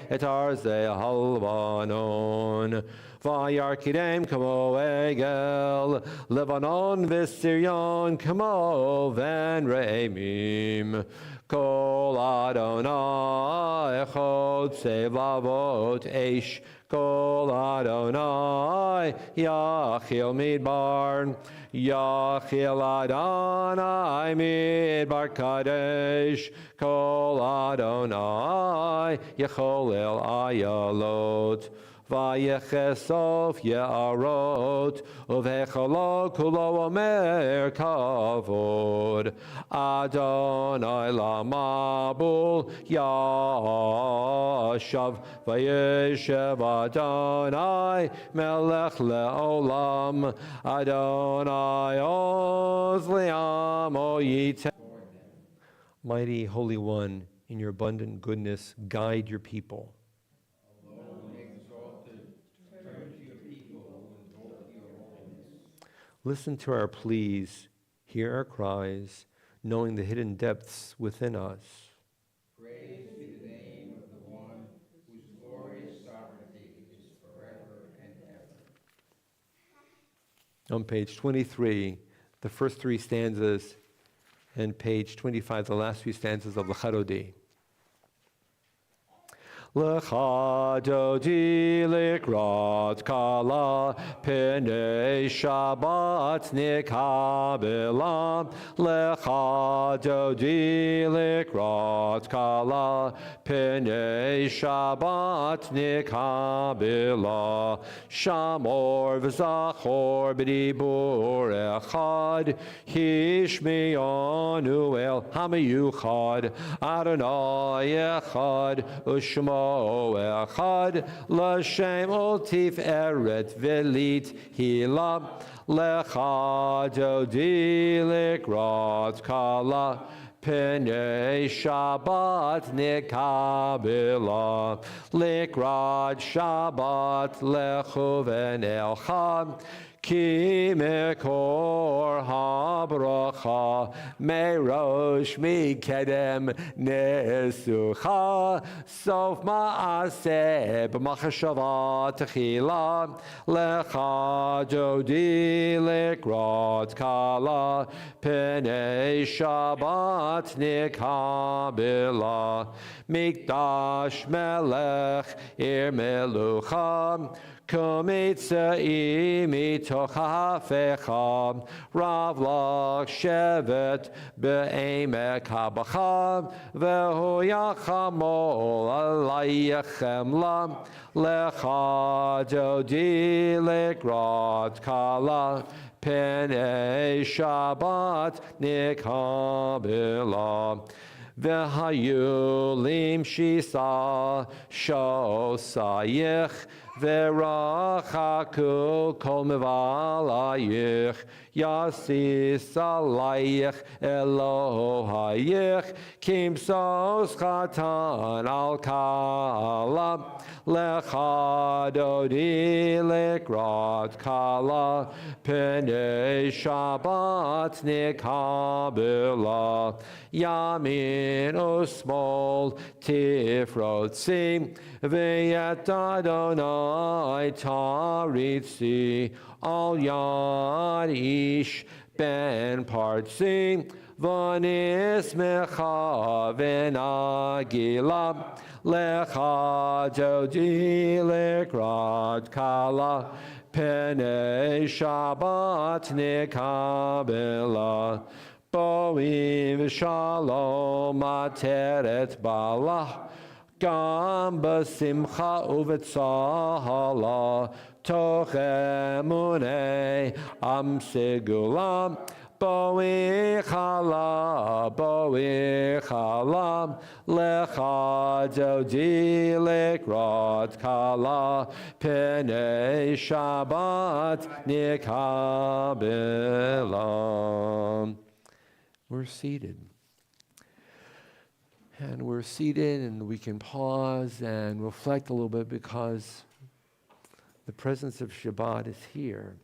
et arzei halvanon. Vayarkidem kamo egel, Lebanon v'Sirion kamo ven reimim. Kol Adonai echod sevavot eish, Kol Adonai yachil midbar, Yachil Adonai midbar kadesh, Kol Adonai yecholel ayalot. Vayechesof Ye'arot, Uvechalo Kulo Omer Kavod, Adonai Lamabul Yashav, Vayeshev Adonai Melech Le'olam, Adonai Oz Li'amo Yitzeh. Mighty Holy One, in your abundant goodness, guide your people. Listen to our pleas, hear our cries, knowing the hidden depths within us. Praise be the name of the one whose glorious sovereignty is forever and ever. On page 23, the first three stanzas, and page 25, the last few stanzas of L'Charodi. Lecha dodi likrat kala, Penei Shabbat nikabela. Lecha dodi likrat kala, Penei Shabbat nikabela. Shamor v'zachor b'dibur echad, Hishmiyonu el hamiyuchad, Adonai echad u'shmo Echad, L'Shem Otif Eret Velit Hila, Lecha Dodi Likrat Kala, Penei Shabbat Nikabila, Likrat Shabbat Lechuven Elcha, Ki mekor habracha, merosh mikedem nesucha, sof ma'aseh b'machashava techila, lecha jodi likrat kala, penei Shabbat nikabila, mikdash melech ir melucha, Kumitza mitoch hafecha, Rav lach shevet be'emek habacha, Vehu yachamol alayechem lam, Lecha dodi likrat kala, Penei Shabbat nikabila. V'hayu lim shisa shosayich, V'rachaku kol mevalayich, Yasis alayich Elohayich, Kimsos chatan al kala, Lecha dodi likrat kala, Penei Shabbat nikabila, Yamin usmol tifrotzi, V'yet Adonai taritzi, Al yad ish ben partzi, V'nismecha v'nagila, Lecha dodi likrat kala, Penei Shabbat nikabila, Boim shalom ateret balah, Gam b'simcha uvetzahala, toch emunei am segulam, Boichala, Lecha dodi likrat kala, Penei Shabbat nikabila. We're seated. And we're seated and we can pause and reflect a little bit because the presence of Shabbat is here.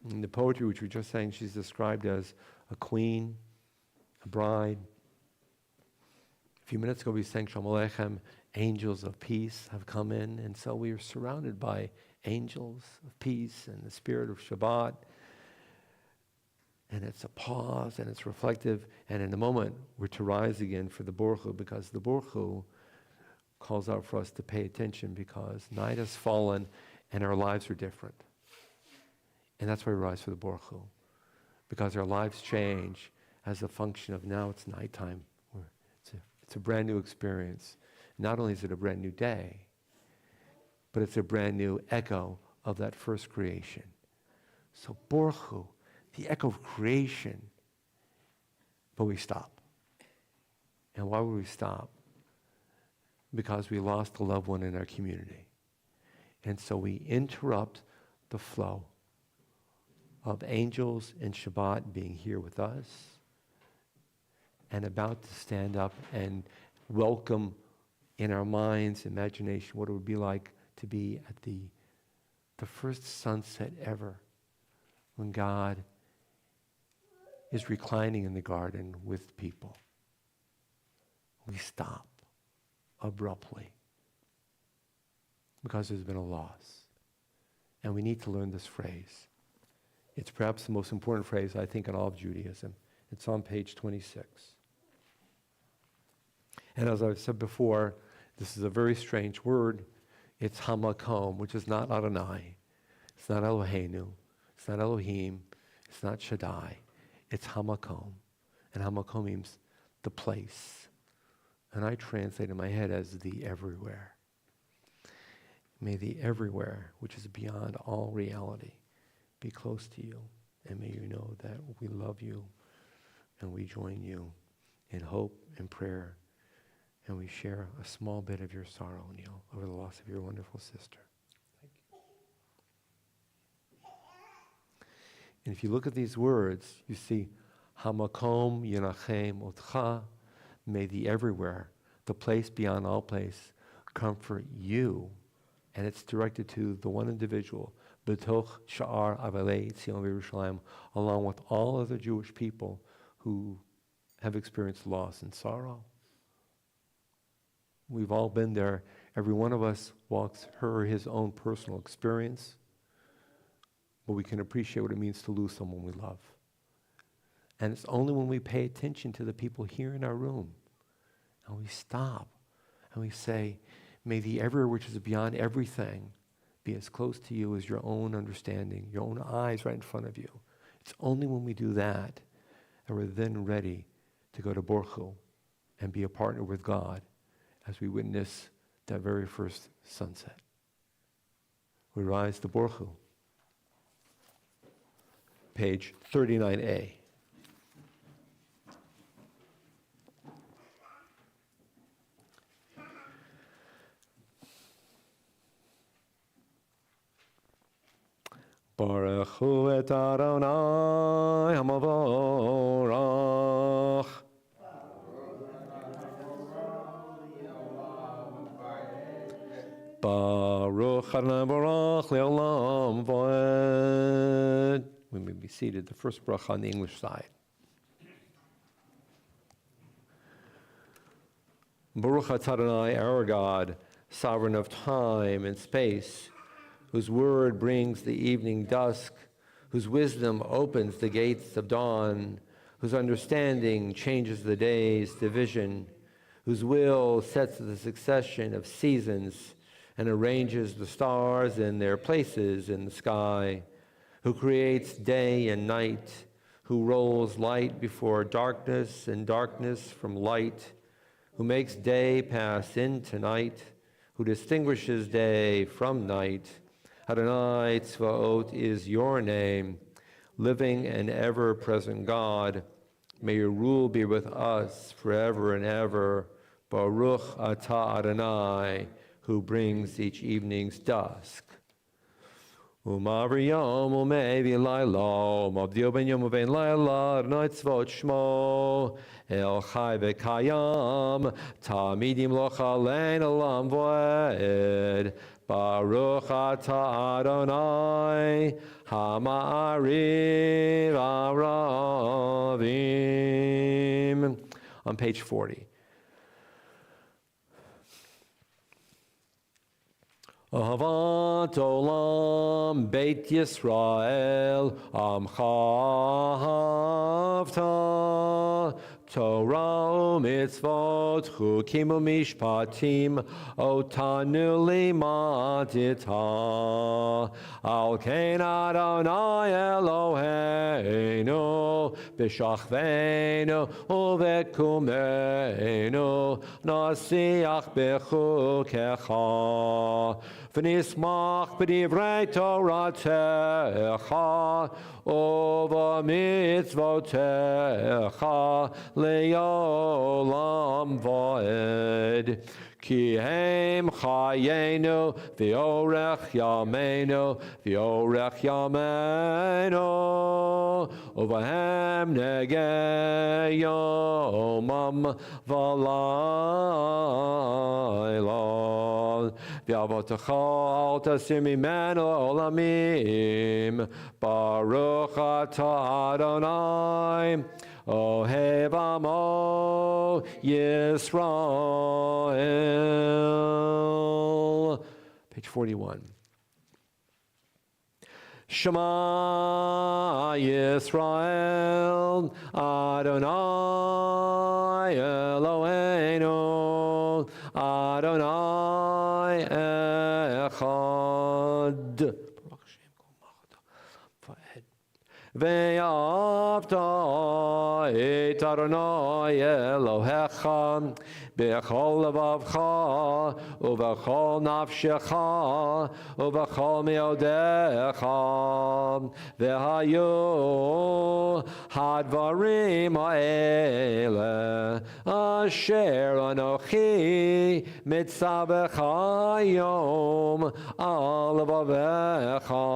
In the poetry which we just sang, she's described as a queen, a bride. A few minutes ago we sang Shalom Aleichem angels of peace have come in, and so we are surrounded by angels of peace and the spirit of Shabbat. And it's a pause, and it's reflective, and in a moment we're to rise again for the Baruch Hu, because the Baruch Hu calls out for us to pay attention, because night has fallen and our lives are different. And that's why we rise for the Baruch Hu, because our lives change as a function of now it's nighttime. It's a brand new experience. Not only is it a brand new day, but it's a brand new echo of that first creation. So Baruch Hu, the echo of creation, but we stop. And why would we stop? Because we lost a loved one in our community. And so we interrupt the flow of angels in Shabbat being here with us and about to stand up and welcome in our minds, imagination, what it would be like to be at the first sunset ever, when God is reclining in the garden with people. We stop abruptly because there's been a loss. And we need to learn this phrase. It's perhaps the most important phrase, I think, in all of Judaism. It's on page 26. And as I've said before, this is a very strange word. It's hamakom, which is not Adonai. It's not Eloheinu. It's not Elohim. It's not Shaddai. It's hamakom. And hamakom means the place. And I translate in my head as the everywhere. May the everywhere, which is beyond all reality, be close to you. And may you know that we love you and we join you in hope and prayer. And we share a small bit of your sorrow, Neil, over the loss of your wonderful sister. Thank you. And if you look at these words, you see, Hamakom Yenachem Otcha, may the everywhere, the place beyond all place, comfort you. And it's directed to the one individual, B'toch Sha'ar Avalei Tzion Yerushalayim, along with all other Jewish people who have experienced loss and sorrow. We've all been there. Every one of us walks her or his own personal experience, but we can appreciate what it means to lose someone we love. And it's only when we pay attention to the people here in our room, and we stop, and we say, may the everywhere which is beyond everything be as close to you as your own understanding, your own eyes right in front of you. It's only when we do that we're then ready to go to Baruch Hu and be a partner with God as we witness that very first sunset. We rise to Baruch Hu. Page 39a. Baruch Hu et Adonai hamavorach. Baruch Adonai Barach le'olam v'ed. We may be seated. The first bracha on the English side. Baruch Adonai, our God, sovereign of time and space, whose word brings the evening dusk, whose wisdom opens the gates of dawn, whose understanding changes the day's division, whose will sets the succession of seasons and arranges the stars in their places in the sky, who creates day and night, who rolls light before darkness and darkness from light, who makes day pass into night, who distinguishes day from night. Adonai Tzvaot is your name, living and ever-present God. May your rule be with us forever and ever. Baruch atah Adonai, who brings each evening's dusk. U'mavriyom u'mei v'layla, u'mavdil ben yom u'ben layla, Adonai Tzvaot shmo, El chai v'kayam, tamidim lo chalein olam v'ed. Baruch atah Adonai, hama'ariv aravim. On page 40. Ahavat olam Beit Yisrael Amcha Havta Torah u'mitzvot chukim u'mishpatim otanu limadita Al kein Adonai Eloheinu b'shachveinu u'v'kumeinu nasiach b'chukecha v'nismach b'divrei Toratecha u'v'mitzvotecha le'olam va'ed. Ki hem chayenu v'orech yameinu v'orech yameinu uvahem negei yomam v'layla v'avotecha al tasir mimenu olamim baruch atah Adonai Ohev Amo Yisrael. Page 41. Shema Yisrael Adonai Eloheinu Adonai Echad. Ve'avta et Adonai Elohecha b'chol levavcha u'b'chol nafshecha u'b'chol meodecha ve'hayu hadvarim ha'ele asher anochi mitzavecha yom al levavecha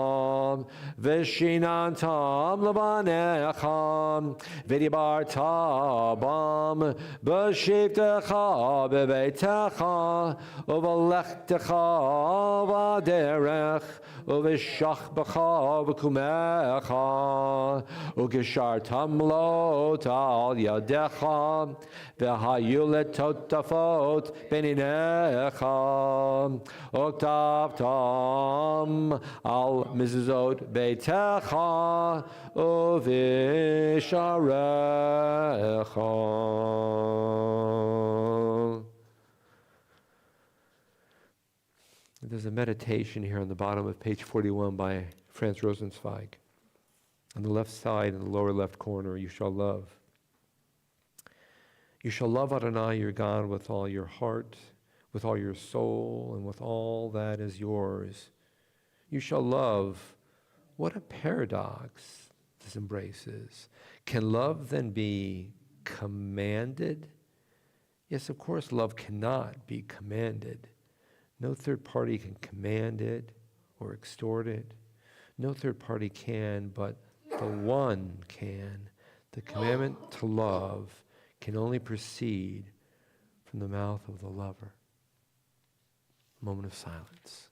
v'shinantam levanecha v'dibarta bam b'shivtecha b'beitecha u'v'lechtecha v'derech u'v'shachbecha v'kumecha u'geshartam lot al yadecha v'hayu letotafot beninecha u'ktavtam al mezuzot beitecha u'visharecha. There's a meditation here on the bottom of page 41 by Franz Rosenzweig. On the left side, in the lower left corner, you shall love. You shall love Adonai your God with all your heart, with all your soul, and with all that is yours. You shall love. What a paradox this embraces. Can love then be commanded? Yes, of course, love cannot be commanded. No third party can command it or extort it. No third party can, but the one can. The commandment to love can only proceed from the mouth of the lover. A moment of silence.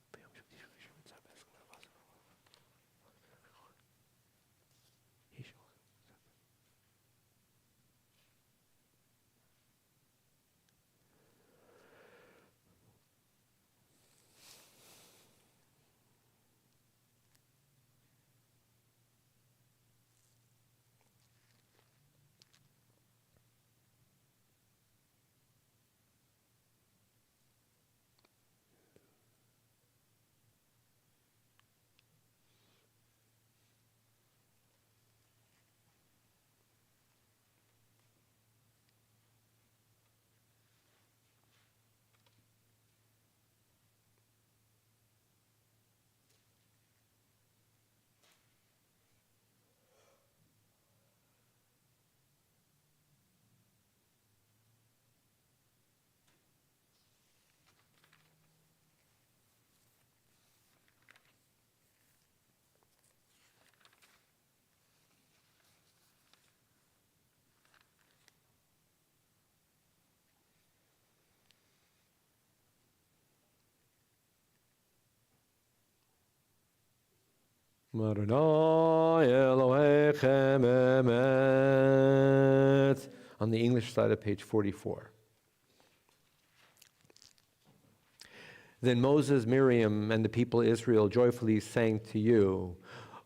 Adonai Elohechem emet. On the English side of page 44. Then Moses, Miriam, and the people of Israel joyfully sang to you,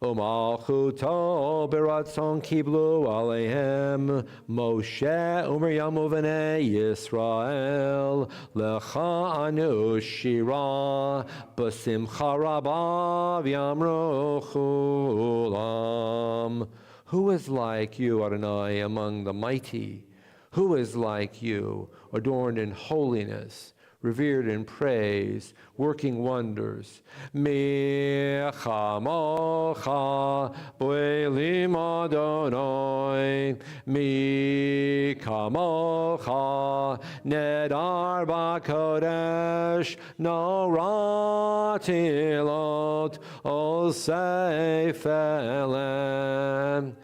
Umalchuto beratzon kiblu aleihem Moshe u'Miriam u'vnei Yisrael lecha anu shira b'simcha rabba v'yamru chulam. Who is like you, Adonai, among the mighty? Who is like you, adorned in holiness, revered in praise, working wonders? Mi chamocha bo'elim Adonai, mi kamocha nedar b'kodesh noratilot ol seifelem.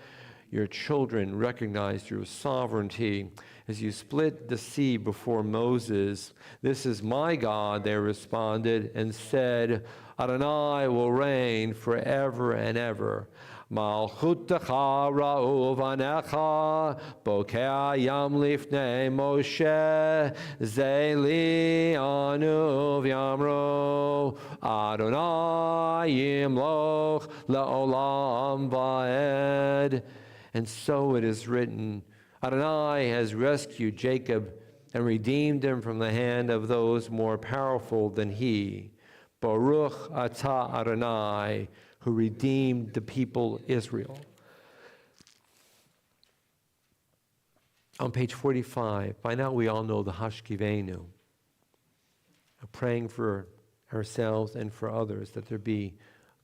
Your children recognized your sovereignty as you split the sea before Moses. This is my God, they responded, and said, Adonai will reign forever and ever. Malchutecha ra'u vanecha bokeh yam lifnei Moshe zeli anu v'yamro Adonai yimloch le'olam va'ed. And so it is written, Adonai has rescued Jacob and redeemed him from the hand of those more powerful than he. Baruch atah Adonai, who redeemed the people Israel. On page 45, by now we all know the Hashkivenu, praying for ourselves and for others, that there be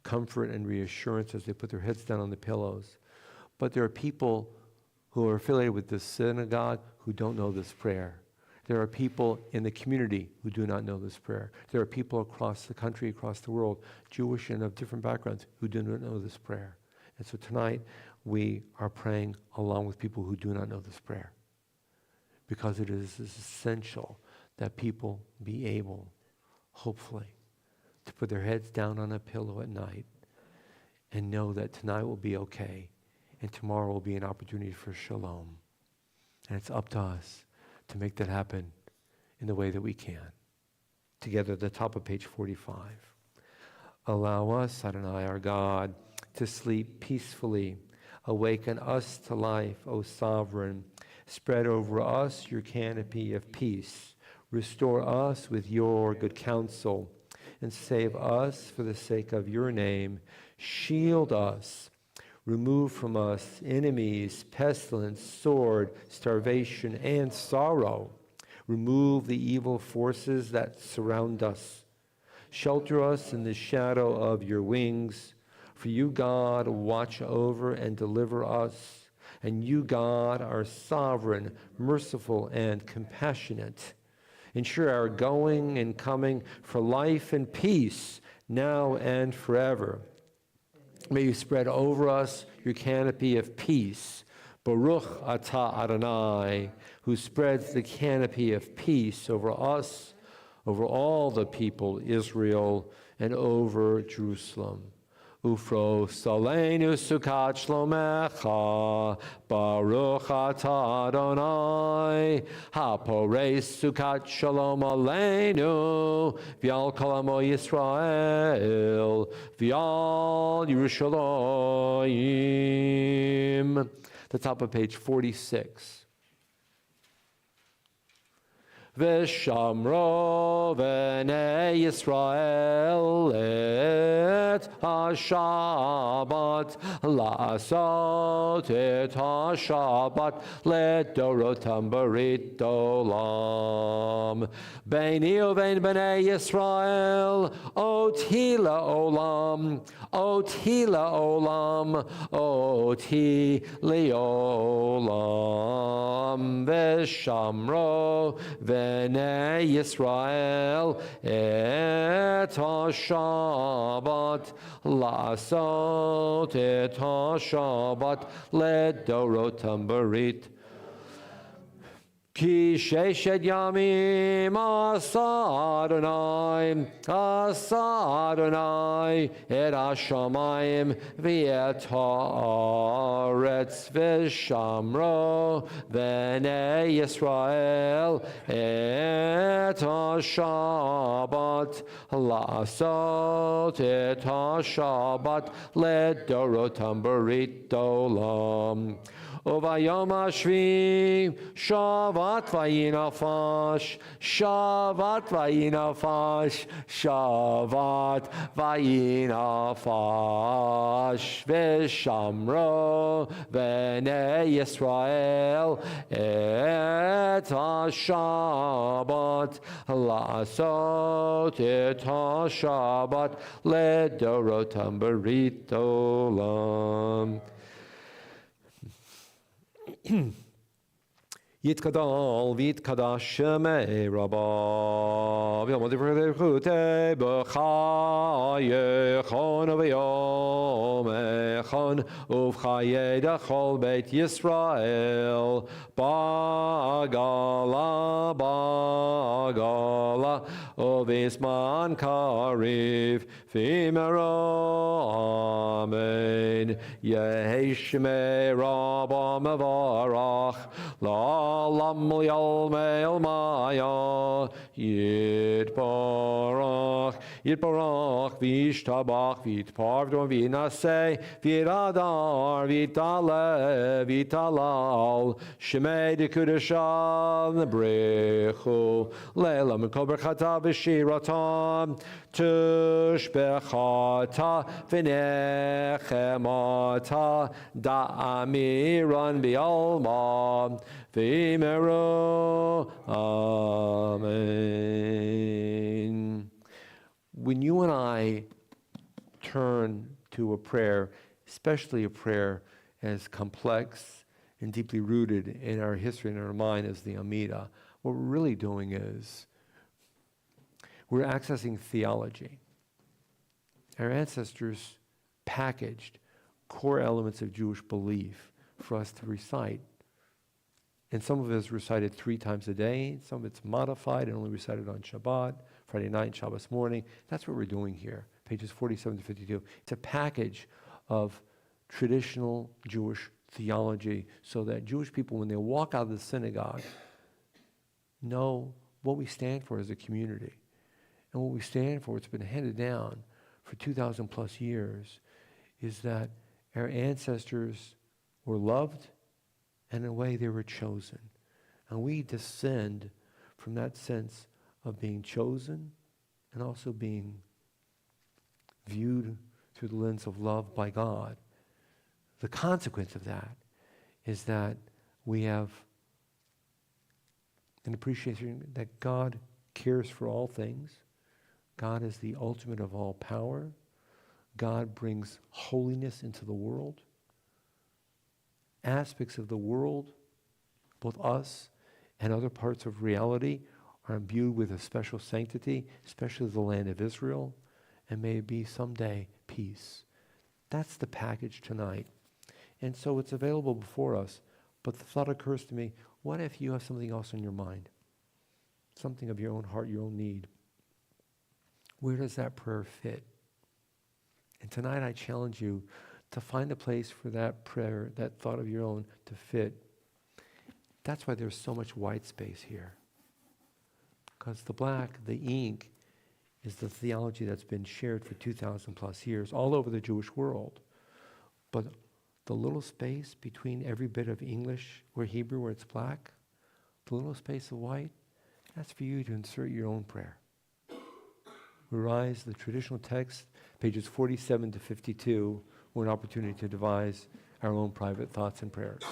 comfort and reassurance as they put their heads down on the pillows. But there are people who are affiliated with this synagogue who don't know this prayer. There are people in the community who do not know this prayer. There are people across the country, across the world, Jewish and of different backgrounds, who do not know this prayer. And so tonight, we are praying along with people who do not know this prayer, because it is essential that people be able, hopefully, to put their heads down on a pillow at night and know that tonight will be okay, and tomorrow will be an opportunity for shalom. And it's up to us to make that happen in the way that we can. Together at the top of page 45. Allow us, Adonai, our God, to sleep peacefully. Awaken us to life, O Sovereign. Spread over us your canopy of peace. Restore us with your good counsel, and save us for the sake of your name. Shield us. Remove from us enemies, pestilence, sword, starvation, and sorrow. Remove the evil forces that surround us. Shelter us in the shadow of your wings. For you, God, watch over and deliver us. And you, God, are sovereign, merciful, and compassionate. Ensure our going and coming for life and peace, now and forever. May you spread over us your canopy of peace. Baruch atah Adonai, who spreads the canopy of peace over us, over all the people Israel, and over Jerusalem. Ufro salenu sukat shlomecha, Baruch atah Adonai, hapores sukat shalom aleinu, v'al kol amo Yisrael, v'al Yerushalayim. The top of page 46. V'shamro v'nei Yisrael et ha-Shabbat la'asot et ha-Shabbat le'dorotam barit olam beini uvein b'nei Yisrael oti la'olam oti la'olam oti le'olam v'shamro v'nei Yisrael et ha-Shabbat la'asot et ha-Shabbat le'dorotam barit. Ki sheshet yamim asa Adonai et hashamayim v'et haaretz v'shamro v'nei Yisrael et ha-Shabbat la'asot et ha-Shabbat ledorotam berit olam. Uvayom Hashvi, Shabbat vayinafash, Shabbat vayinafash, Shabbat vayinafash, V'shamro v'nei Yisrael et ha-Shabbat, la'asot et ha-Shabbat, ledorotam berit olam. Yitkadal v'yitkadash shemei rabba v'yom v'chutei b'chayechon v'yom echon uv'chayei dechol beit Yisrael ba'gala uv'isman kariv v'imero amen yehi shemei rabba mevarach La'olam li'almei maya Yitbarach v'yishtabach v'yitparvdor v'yinaseh v'yiradar v'yitaleh v'yitalal Shemei dekudashal nebrechu le'elam kol berchata v'shiratam tushbechata v'nechemata da'amiran v'yalma v'imero amen. When you and I turn to a prayer, especially a prayer as complex and deeply rooted in our history and our mind as the Amida, what we're really doing is we're accessing theology. Our ancestors packaged core elements of Jewish belief for us to recite. And some of it is recited 3 times a day. Some of it's modified and only recited on Shabbat, Friday night, Shabbos morning. That's what we're doing here, pages 47 to 52. It's a package of traditional Jewish theology so that Jewish people, when they walk out of the synagogue, know what we stand for as a community. And what we stand for, it's been handed down for 2,000 plus years, is that our ancestors were loved, and in a way they were chosen. And we descend from that sense of being chosen and also being viewed through the lens of love by God. The consequence of that is that we have an appreciation that God cares for all things. God is the ultimate of all power. God brings holiness into the world. Aspects of the world, both us and other parts of reality, are imbued with a special sanctity, especially the land of Israel, and may it be someday peace. That's the package tonight. And so it's available before us, but the thought occurs to me, what if you have something else on your mind? Something of your own heart, your own need. Where does that prayer fit? And tonight I challenge you to find a place for that prayer, that thought of your own, to fit. That's why there's so much white space here. Because the black, the ink, is the theology that's been shared for 2,000 plus years all over the Jewish world. But the little space between every bit of English or Hebrew where it's black, the little space of white, that's for you to insert your own prayer. We rise, the traditional text, pages 47 to 52, or an opportunity to devise our own private thoughts and prayers.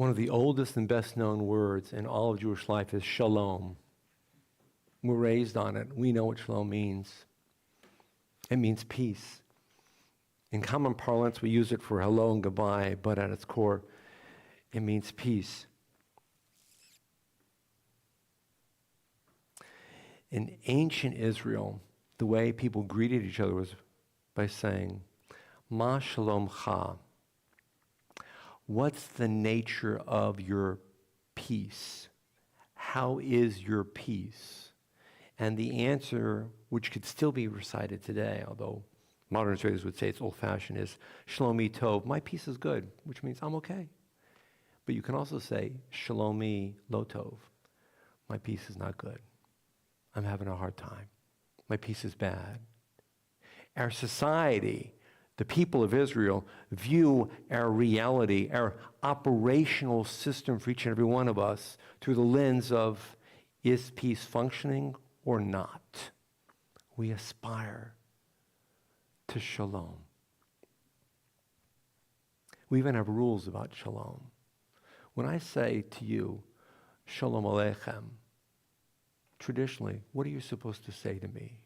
One of the oldest and best known words in all of Jewish life is shalom. We're raised on it. We know what shalom means. It means peace. In common parlance, we use it for hello and goodbye, but at its core, it means peace. In ancient Israel, the way people greeted each other was by saying, Ma shalom cha. What's the nature of your peace? How is your peace? And the answer, which could still be recited today, although modern Israelis would say it's old-fashioned, is shlomi tov, my peace is good, which means I'm okay. But you can also say shlomi lo tov, my peace is not good. I'm having a hard time. My peace is bad. Our society, the people of Israel, view our reality, our operational system for each and every one of us through the lens of, is peace functioning or not? We aspire to shalom. We even have rules about shalom. When I say to you, shalom aleichem, traditionally, what are you supposed to say to me?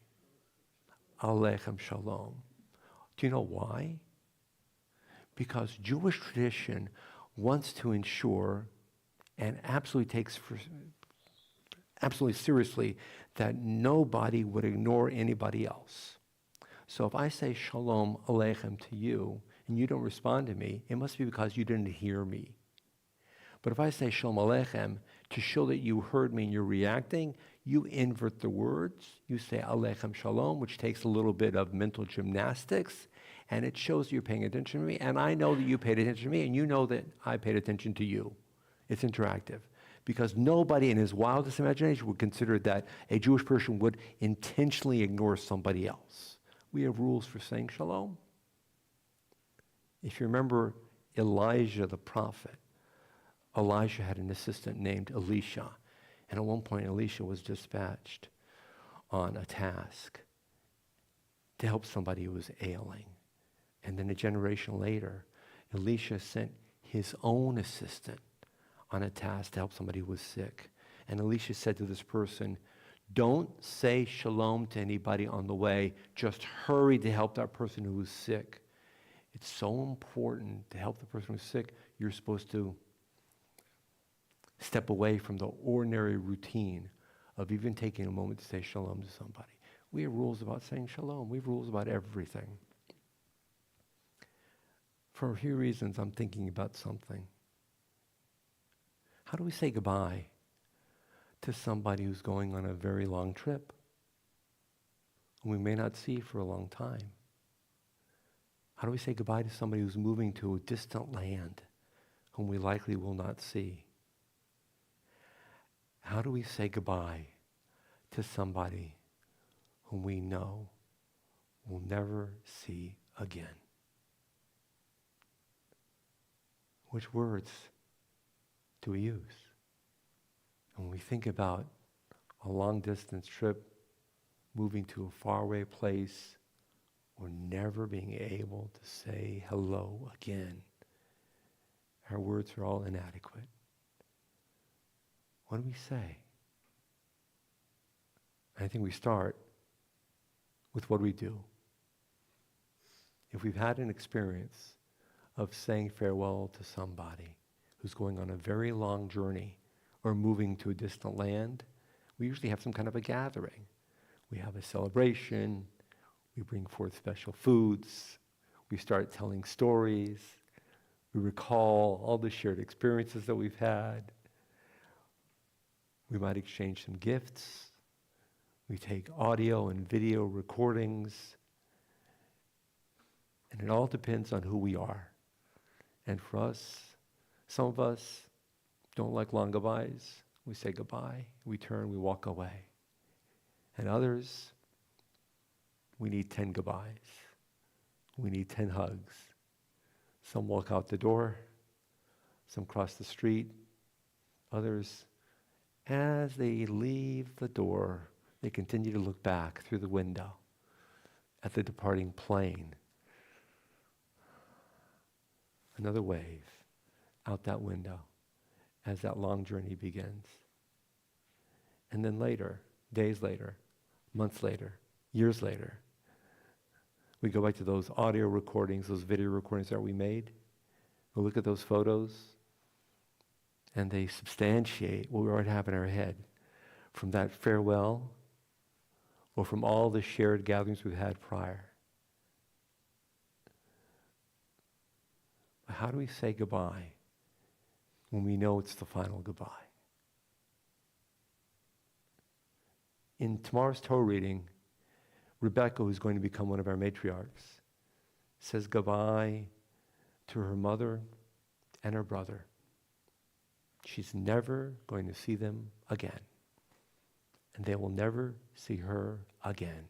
Aleichem shalom. Do you know why? Because Jewish tradition wants to ensure and absolutely takes absolutely seriously that nobody would ignore anybody else. So if I say shalom aleichem to you and you don't respond to me, it must be because you didn't hear me. But if I say shalom aleichem to show that you heard me and you're reacting, you invert the words. You say aleichem shalom, which takes a little bit of mental gymnastics, and it shows you're paying attention to me, and I know that you paid attention to me, and you know that I paid attention to you. It's interactive. Because nobody in his wildest imagination would consider that a Jewish person would intentionally ignore somebody else. We have rules for saying shalom. If you remember Elijah the prophet, Elijah had an assistant named Elisha. And at one point, Elisha was dispatched on a task to help somebody who was ailing. And then a generation later, Elisha sent his own assistant on a task to help somebody who was sick. And Elisha said to this person, don't say shalom to anybody on the way. Just hurry to help that person who is sick. It's so important to help the person who's sick. You're supposed to step away from the ordinary routine of even taking a moment to say shalom to somebody. We have rules about saying shalom. We have rules about everything. For a few reasons, I'm thinking about something. How do we say goodbye to somebody who's going on a very long trip whom we may not see for a long time? How do we say goodbye to somebody who's moving to a distant land whom we likely will not see? How do we say goodbye to somebody whom we know we'll never see again? Which words do we use? And when we think about a long-distance trip, moving to a faraway place, or never being able to say hello again, our words are all inadequate. What do we say? I think we start with what we do. If we've had an experience of saying farewell to somebody who's going on a very long journey or moving to a distant land, we usually have some kind of a gathering. We have a celebration. We bring forth special foods. We start telling stories. We recall all the shared experiences that we've had. We might exchange some gifts. We take audio and video recordings. And it all depends on who we are. And for us, some of us don't like long goodbyes. We say goodbye, we turn, we walk away. And others, we need 10 goodbyes. We need 10 hugs. Some walk out the door, some cross the street. Others, as they leave the door, they continue to look back through the window at the departing plane. Another wave out that window. as that long journey begins. And then later, days later, months later, years later, we go back to those audio recordings, those video recordings that we made. We look at those photos, and they substantiate what we already have in our head from that farewell or from all the shared gatherings we've had prior. How do we say goodbye when we know it's the final goodbye? In tomorrow's Torah reading, Rebecca, who's going to become one of our matriarchs, says goodbye to her mother and her brother. She's never going to see them again. And they will never see her again.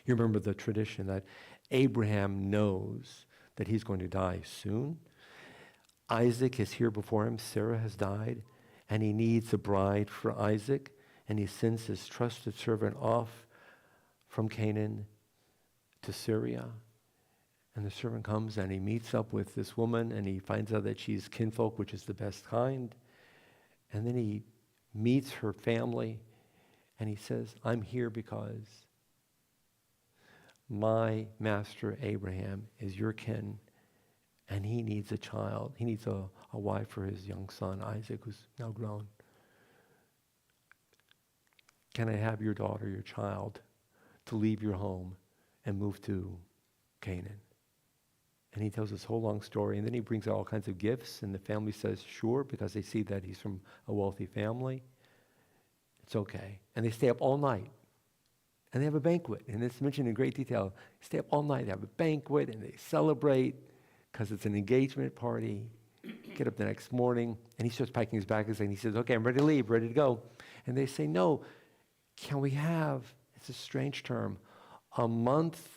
You remember the tradition that Abraham knows that he's going to die soon. Isaac is here before him. Sarah has died. And he needs a bride for Isaac. And he sends his trusted servant off from Canaan to Syria. And the servant comes and he meets up with this woman and he finds out that she's kinfolk, which is the best kind. And then he meets her family and he says, I'm here because my master Abraham is your kin and he needs a child. He needs a wife for his young son, Isaac, who's now grown. Can I have your daughter, your child, to leave your home and move to Canaan? And he tells this whole long story, and then he brings out all kinds of gifts, and the family says, sure, because they see that he's from a wealthy family. It's okay. And they stay up all night, and they have a banquet, and it's mentioned in great detail. They stay up all night, they have a banquet, and they celebrate, because it's an engagement party. Get up the next morning, and he starts packing his bags, and he says, okay, I'm ready to leave, ready to go. And they say, no, can we have, it's a strange term, a month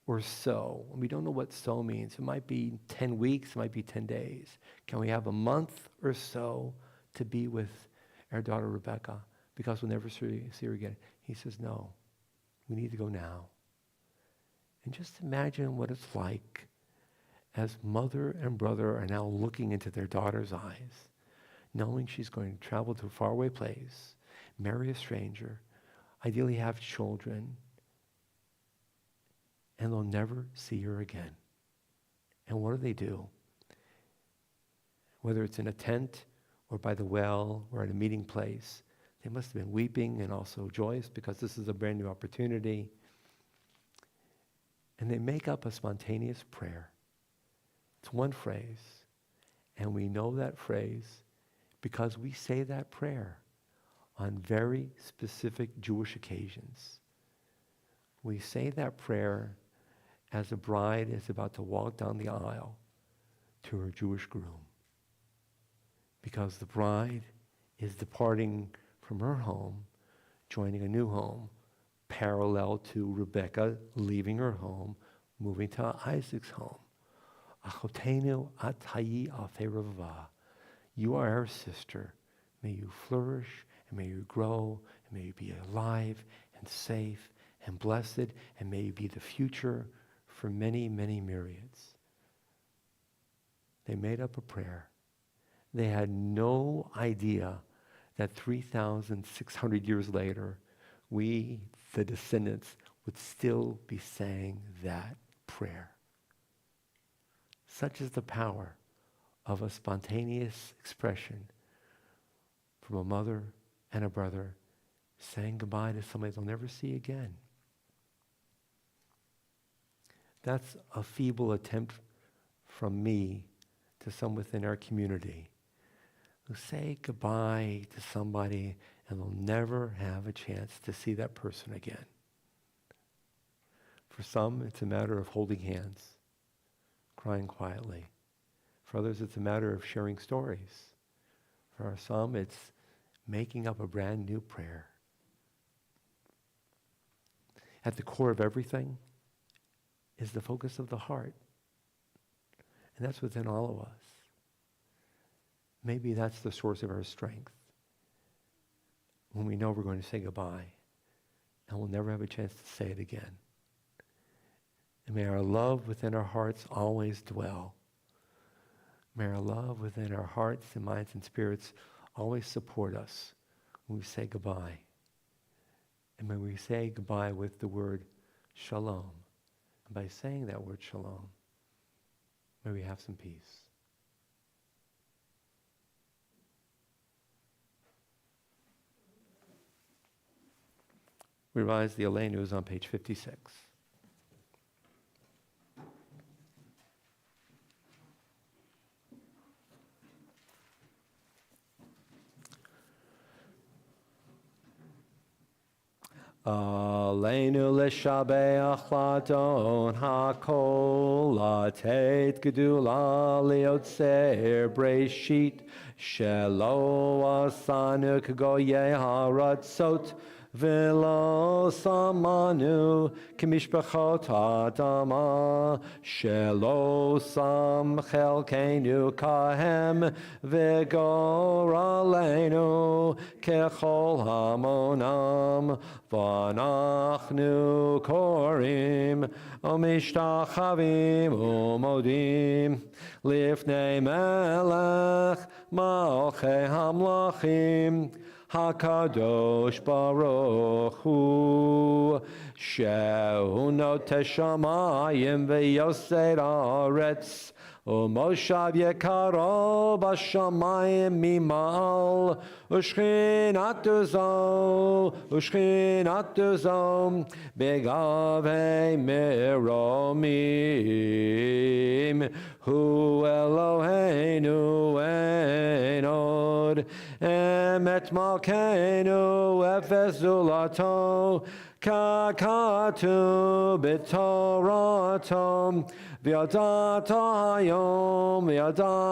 or so? We don't know what so means. It might be 10 weeks, it might be 10 days. Can we have a month or so to be with our daughter Rebecca? Because we'll never see her again. He says, no, we need to go now. And just imagine what it's like as mother and brother are now looking into their daughter's eyes, knowing she's going to travel to a faraway place, marry a stranger, ideally have children, and they'll never see her again. And what do? Whether it's in a tent or by the well or at a meeting place, they must have been weeping and also joyous because this is a brand new opportunity. And they make up a spontaneous prayer. It's one phrase, and we know that phrase because we say that prayer on very specific Jewish occasions. We say that prayer as a bride is about to walk down the aisle to her Jewish groom. Because the bride is departing from her home, joining a new home, parallel to Rebecca leaving her home, moving to Isaac's home. Achotenu at hayi alfei revavah. You are our sister. May you flourish, and may you grow, and may you be alive and safe and blessed, and may you be the future for many, many myriads. They made up a prayer. They had no idea that 3,600 years later, we, the descendants, would still be saying that prayer. Such is the power of a spontaneous expression from a mother and a brother saying goodbye to somebody they'll never see again. That's a feeble attempt from me to some within our community who say goodbye to somebody and they'll never have a chance to see that person again. For some, it's a matter of holding hands, crying quietly. For others, it's a matter of sharing stories. For some, it's making up a brand new prayer. At the core of everything is the focus of the heart. And that's within all of us. Maybe that's the source of our strength. When we know we're going to say goodbye, and we'll never have a chance to say it again. And may our love within our hearts always dwell. May our love within our hearts and minds and spirits always support us when we say goodbye. And when we say goodbye with the word shalom, and by saying that word shalom, may we have some peace. We revise the Aleinu is on page 56. Aleinu l'shabeach l'adon hakol latet gedula liotzer breshit shelo asanu k'goyei haratzot v'lo samanu k'mishpachot adama shelo sam chelkeinu kahem v'gor aleinu kechol hamonam v'anachnu korim umishtachavim umodim lifnei melech malchei hamlachim HaKadosh Baruch Hu Shehu Noteh Shamayim V'Yoser Haaretz Umoshav Yekaro B'Shamayim Mimal Ushchinatu Zo Begavei Meromim Hu Eloheinu Ein Od Emet Malkeinu Efes Zulato Kakatu B'Torato V'yadata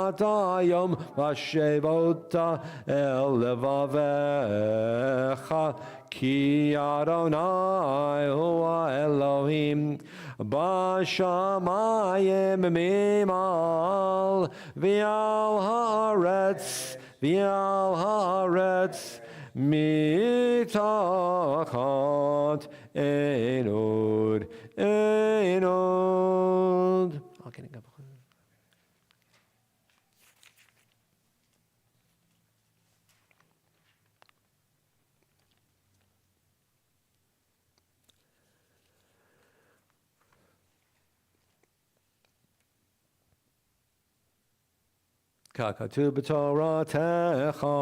Hayom V'ashevota El Levavecha Ki Adonai Hua Elohim B'Shamayim Mimal V'al Haaretz Mitachat Ein Od. Kakatu b'Toratecha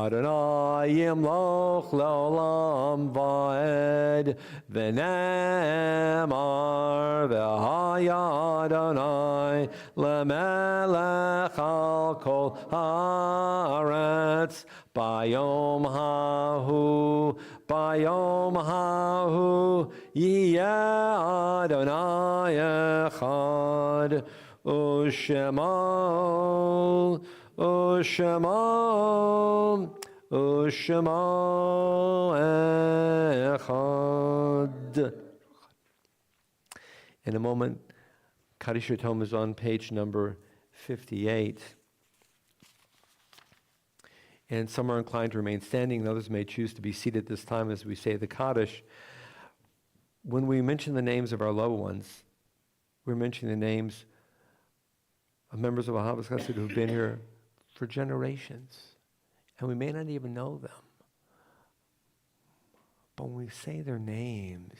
Adonai yimloch le'olam va'ed v'nemar v'haya Adonai lemelech al kol haaretz bayom hahu yiyeh Adonai echad Ushema Echad. In a moment, Kaddish Tome is on page number 58. And some are inclined to remain standing, and others may choose to be seated this time as we say the Kaddish. When we mention the names of our loved ones, we're mentioning the names of members of Ahavas Chesed who've been here for generations. And we may not even know them. But when we say their names,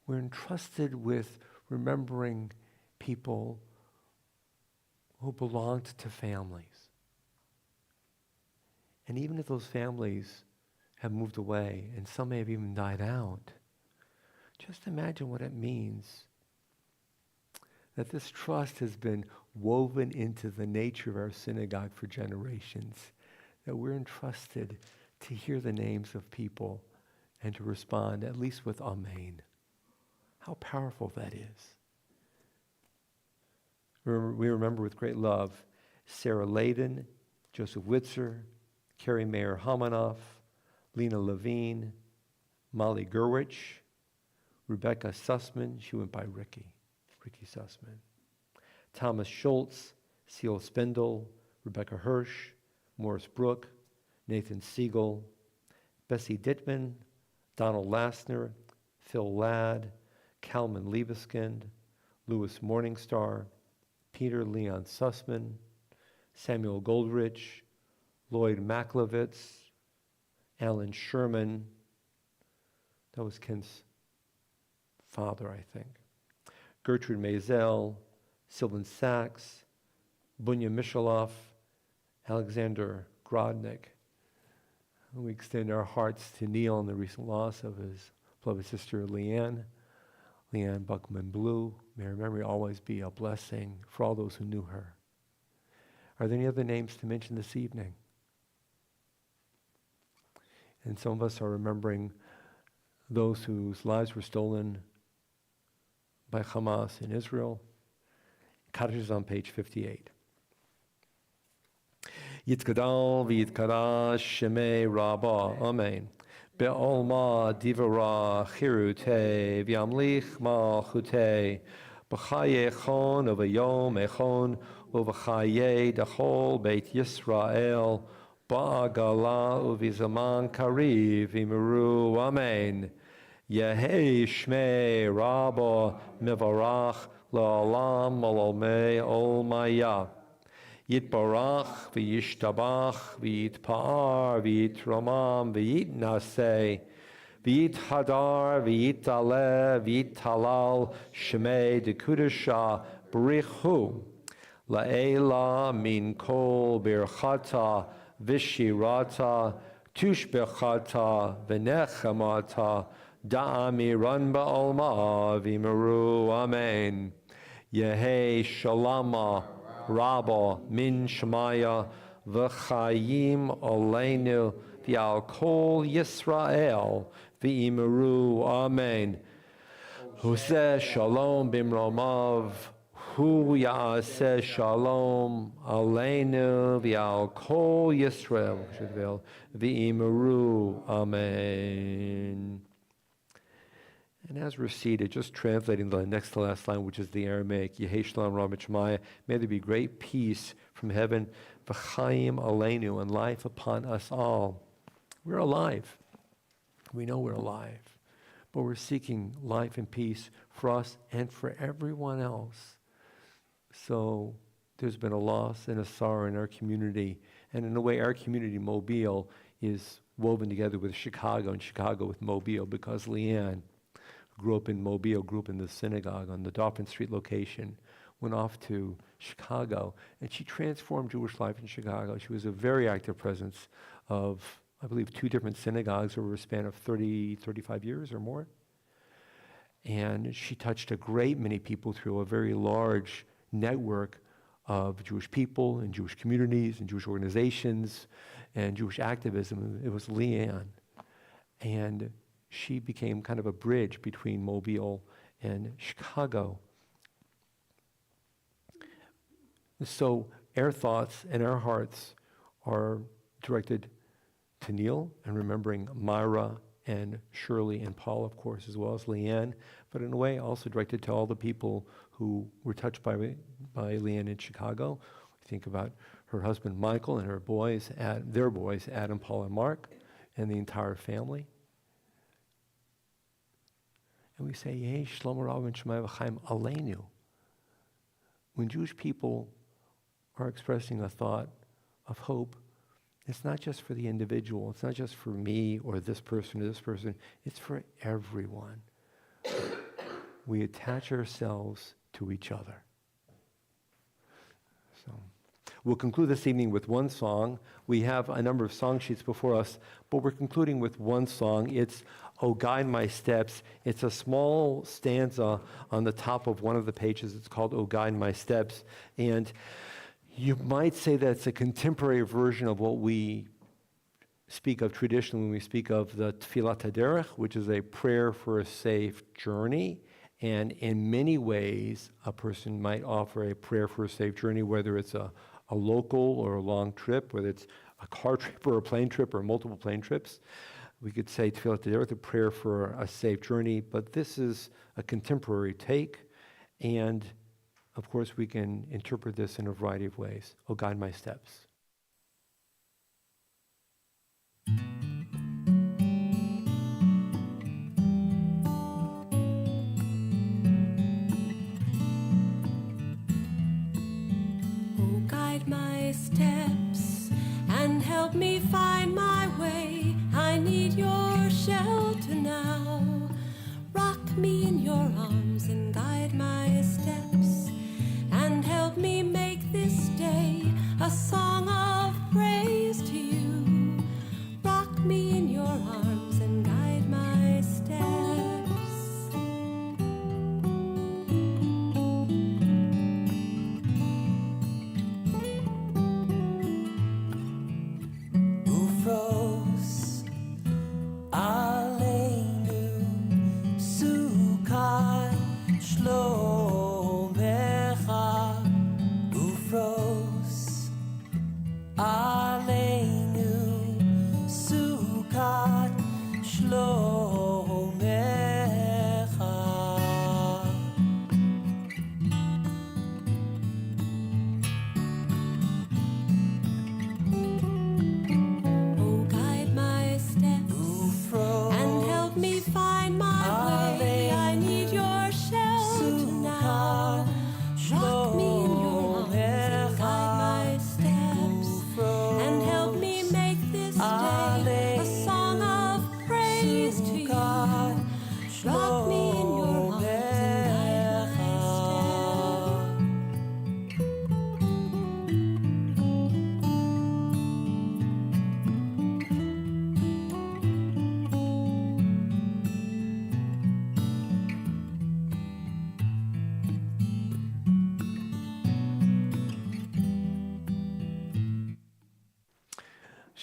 we're entrusted with remembering people who belonged to families. And even if those families have moved away, and some may have even died out, just imagine what it means that this trust has been woven into the nature of our synagogue for generations, that we're entrusted to hear the names of people and to respond, at least with Amen. How powerful that is. We remember with great love Sarah Layden, Joseph Witzer, Carrie Mayer Hamanoff, Lena Levine, Molly Gerwich, Rebecca Sussman, she went by Ricky Sussman, Thomas Schultz, Seal Spindle, Rebecca Hirsch, Morris Brook, Nathan Siegel, Bessie Dittman, Donald Lassner, Phil Ladd, Calman Liebeskind, Louis Morningstar, Peter Leon Sussman, Samuel Goldrich, Lloyd Maklovitz, Alan Sherman. That was Ken's father, I think. Gertrude Maisel, Sylvan Sachs, Bunya Mishalov, Alexander Grodnick. And we extend our hearts to Neil in the recent loss of his beloved sister Leanne Buckman Blue. May her memory always be a blessing for all those who knew her. Are there any other names to mention this evening? And some of us are remembering those whose lives were stolen by Hamas in Israel. Kaddish is on page 58. Yitkadal v'yitkadash shemei Rabbah, Amen. Be'olma divara chirute v'yamlich malchute b'chaye echon uv'yom echon uv'chaye dachol beit Yisrael ba'agala uv'zaman kariv v'imiru, Amen. Yehei shmei Rabbah mevarach la'olam malolmei olmaya. Yitbarach v'yishtabach v'yitpa'ar v'yitramam v'yitnaseh v'yithadar v'yitaleh v'yitalal shemei dekudasha b'richu la'ela min kol birchata v'shirata tushbechata v'nechamata da'amiran ba'olma v'imiru, Amen. Yehei shalama Rabba min Shemaya v'chayim oleinu v'al kol Yisrael v'imeru, Amen. Huseh shalom bimromav hu ya'aseh shalom aleinu v'al kol Yisrael v'imeru, Amen. And as we're seated, just translating the next to last line, which is the Aramaic, Yehei Shalom Rabbi Shemaya, may there be great peace from heaven, v'chaim aleinu, and life upon us all. We're alive. We know we're alive. But we're seeking life and peace for us and for everyone else. So there's been a loss and a sorrow in our community. And in a way, our community, Mobile, is woven together with Chicago, and Chicago with Mobile, because Leanne grew up in Mobile, grew up in the synagogue on the Dauphin Street location, went off to Chicago, and she transformed Jewish life in Chicago. She was a very active presence of, I believe, 2 different synagogues over a span of 30, 35 years or more. And she touched a great many people through a very large network of Jewish people and Jewish communities and Jewish organizations and Jewish activism. It was Leanne. And she became kind of a bridge between Mobile and Chicago. So our thoughts and our hearts are directed to Neil, and remembering Myra and Shirley and Paul, of course, as well as Leanne, but in a way also directed to all the people who were touched by Leanne in Chicago. We think about her husband Michael and their boys, Adam, Paul, and Mark, and the entire family. And we say, Yehei Shalom Rabbi Shemaya v'chaim aleinu. When Jewish people are expressing a thought of hope, it's not just for the individual, it's not just for me or this person, it's for everyone. We attach ourselves to each other. So we'll conclude this evening with one song. We have a number of song sheets before us, but we're concluding with one song. It's "O Guide My Steps." It's a small stanza on the top of one of the pages. It's called "O Guide My Steps." And you might say that's a contemporary version of what we speak of traditionally when we speak of the Tfilat HaDerech, which is a prayer for a safe journey. And in many ways, a person might offer a prayer for a safe journey, whether it's a local or a long trip, whether it's a car trip or a plane trip or multiple plane trips. We could say Tfilat HaDerech, a prayer for a safe journey, but this is a contemporary take, and of course we can interpret this in a variety of ways. Oh, guide my steps.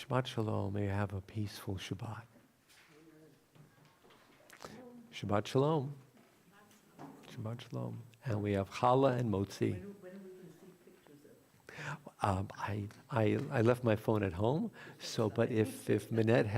Shabbat Shalom. May you have a peaceful Shabbat. Shabbat Shalom. Shabbat Shalom. And we have challah and motzi. When are we going to see pictures of? I left my phone at home, so but if Minette